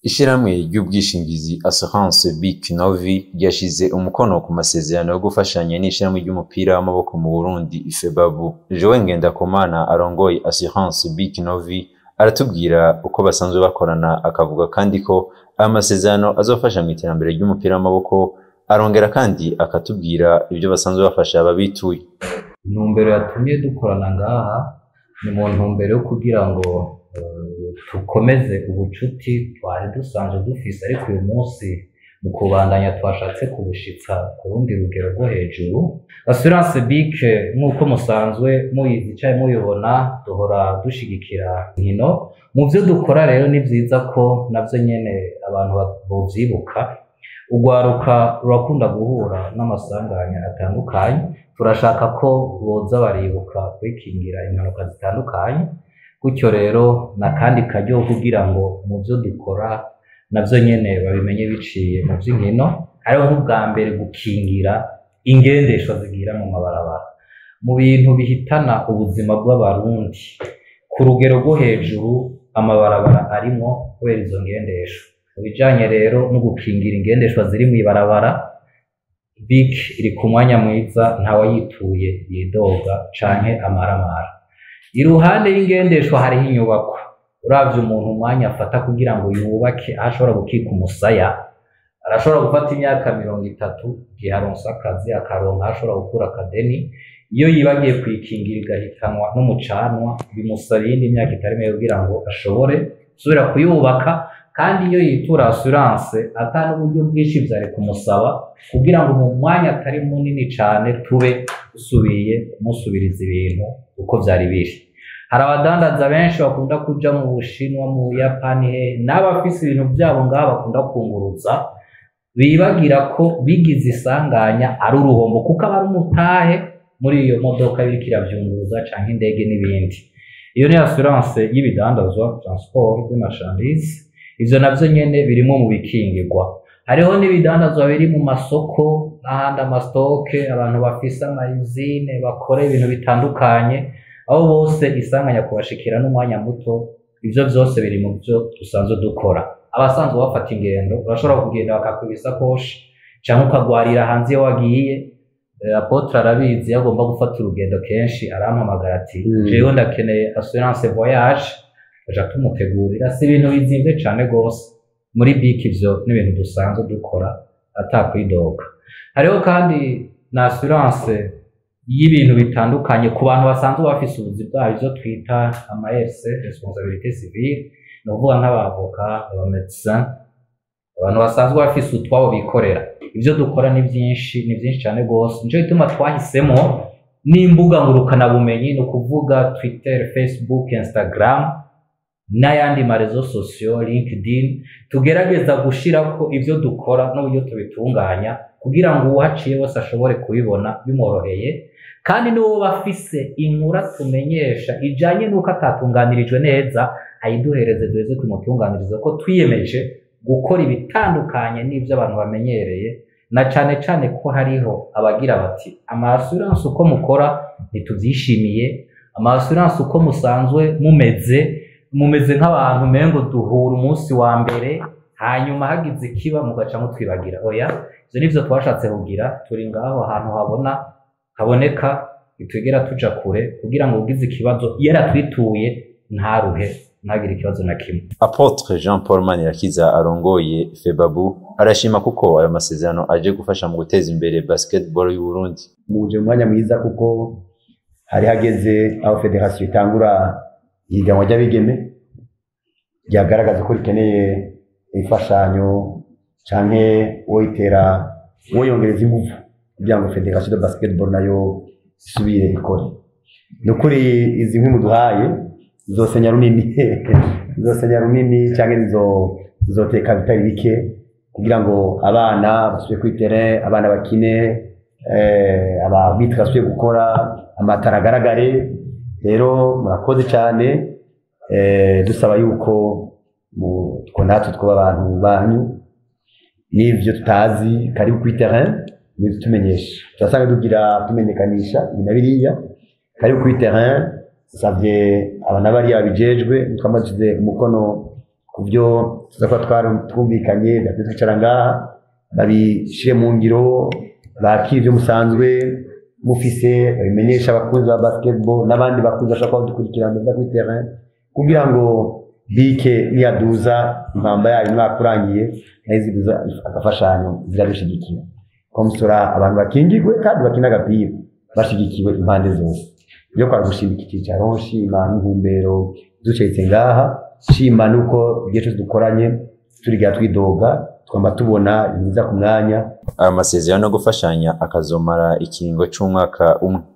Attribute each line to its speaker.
Speaker 1: Ishirahamwe ry'ubwishingizi Assurance Bic Novi ryashize umukono ku masezerano yo gufashanya n'ishirahamwe ry'umupira w'amaboko mu Burundi FEBABU. Joe Ngendakumana arongoye Assurance Bic Novi aratubwira uko basanzwe bakorana, akavuga kandi ko amasezerano azofasha mu iterambere ry'umupira w'amaboko, arongera kandi akatubwira ibyo basanzwe bafasha ababituye.
Speaker 2: Intumbero yatumye dukorana ngaha ni mu ntumbero yo kugira ngo tukomeze ubucuti twari dusanzwe dufise, ariko uyu munsi mu kubandanya twashatse kubushitsa ku rundi rugero rwo hejuru. Assurance Bic nk'uko musanzwe muyizi cyane muyibona, duhora dushigikira inkino. Mu byo dukora rero ni vyiza ko navyo nyene abantu bovyibuka. Ugwaruka rurakunda guhura n'amasanganya atandukanye, turashaka ko boza baribuka kwikingira impanuka zitandukanye. Gutyo rero na kandi karyo kugira ngo mu byo dukora navyo nyene babimenye biciye mu vy'inkino. Hariho nk'ubwa mbere gukingira ingendeshwa zigira mu mabarabara, mu bintu bihitana ubuzima bw'abarundi ku rugero rwo hejuru, amabarabara arimo kubera izo ngendeshwa. Mu bijanye rero no gukingira ingendeshwa ziri mu ibarabara, Bic iri ku mwanya mwiza, ntawayituye yidoga canke amaramara. Iruhande y'ingendeshwa hariho inyubako. Uravye umuntu umwanya afata kugira ngo yubake ashobora gukika umusaya, arashobora gufata imyaka 30 igihe aronse akazi, akaronka ashobora gukura akadeni. Iyo yibagiye kwikingira igahitanwa n'umucanwa, bimusaba iyindi myaka itari mike kugira ngo ashobore gusubira kuyubaka. Kandi iyo yitura assurance atari uburyo bwinshi vyari kumusaba kugira ngo mu mwanya atari munini cane tube usubiye kumusubiriza ibintu uko vyari biri. Hari abadandaza benshi bakunda kuja mu Bushinwa, mu Buyapani, n'abafise ibintu vyabo ngaha bakunda kunguruza, bibagira ko bigize isanganya ari uruhombo kuko aba ari umutahe muri iyo modoka biriko iravyunguruza canke indege n'ibindi. Iyo ni assurance y'ibidandazwa, transport de marchandises. Ivyo navyo nyene birimo mu bikingirwa. Hariho n'ibidandazwa biri mu masoko n'ahandi amastoke, abantu bafise amayuzine bakora ibintu bitandukanye, aho bose isanganya kubashikira n'umwanya muto. Ivyo vyose biri mu byo dusanzwe dukora. Abasanzwe bafata ingendo, urashobora kugenda bakakwibisa koshi canke ukagwarira hanze iyo wagiye. Apotre arabizi, yagomba gufata urugendo kenshi, arampamagara ati jewe ndakeneye assurance voyage, aja tumutegurira. Si ibintu bizimvye cane gose. Muri Bic ivyo n'ibintu dusanzwe dukora atakwidoga. Hariho kandi na assurance y'ibintu bitandukanye ku bantu basanzwe bafise ubuzi bwabo, ivyo twita ama RC, responsabilité civile, no kuvuga nk'abavoka, abamedecin, abantu basanzwe bafise utwabo bikorera. Ivyo dukora ni vyinshi cane gose. Nico gituma twahisemo n'imbuga ngurukana bumenyi, no kuvuga Twitter, Facebook, Instagram n'ayandi marezo sosiyo, LinkedIn. Tugerageza gushirako ivyo dukora n'uburyo tubitunganya kugira ngo uwaciye wese ashobore kubibona bimworoheye. Kandi n'uwo bafise inkuru tumenyesha ijanye n'uko atatunganirijwe neza, ayiduhereze duheze tumutunganirize, ko twiyemeje gukora ibitandukanye n'ivyo abantu bamenyereye. Na cane cane ko hariho abagira bati ama assurance uko mukora ntituvyishimiye, ama assurance uko musanzwe mumeze nk'abantu mengo duhura umunsi wa mbere hanyuma hagize ikiba mugaca mutwibagira. Oya, ivyo nivyo twashatse kugira. Turi ngaho ahantu haboneka, bitwegera tuja kure kugira ngo ugize ikibazo yaratwituye ntaruhe, ntagire ikibazo na kimwe.
Speaker 1: Apotre Jean Paul Manirakiza arongoye FEBABU arashima kuko ayo masezerano aje gufasha mu guteza imbere basketball y'u Burundi.
Speaker 3: Muje mwanya mwiza kuko hari hageze aho federation itangura ihiganwa ry'abigeme, ryagaragaza ko rikeneye imfashanyo canke woyongereza ingufu kugira ngo federation de basketball nayo isubire ikore. Nukuri izi nkwi muduhaye zosenya runini canke zizoteka bitari bike kugira ngo abana basubire kuri terrain, abana bakine, ababitwa basubire gukora, amatara agaragare. Rero murakoze cyane, dusaba yuko natwe twaba abantu banyu n'ivyo tutazi karibu kuri terrain tumenyesha. Turasanga tumenyekanisha ibintu biriya karibu kuri terrain. Dusavye abana bariya bijejwe, twamaze umukono kubyo tuzakuba twumvikanye twicara ngaha babishire mu ngiro bakira ibyo musanzwe mufise bimenyesha abakunzi ba basketball n'abandi bakunzi bashaka kudukurikirana neza kuri terrain kugira ngo bike niyaduza impamba yayo umwaka urangiye nayiziduza agafashanyo zirabishigikira komusora abantu bakingirwe kandi bakina agapira bashigikiwe impande zose iyo kwa gushimika icyicaro shima n'intumbero ducetse ngaha shima nuko igihe cyose dukoranye turiga twidoga twama tubona ibiza ku mwanya
Speaker 1: aya masezerano yo gufashanya akazomara ikiringo c'umwaka umwe.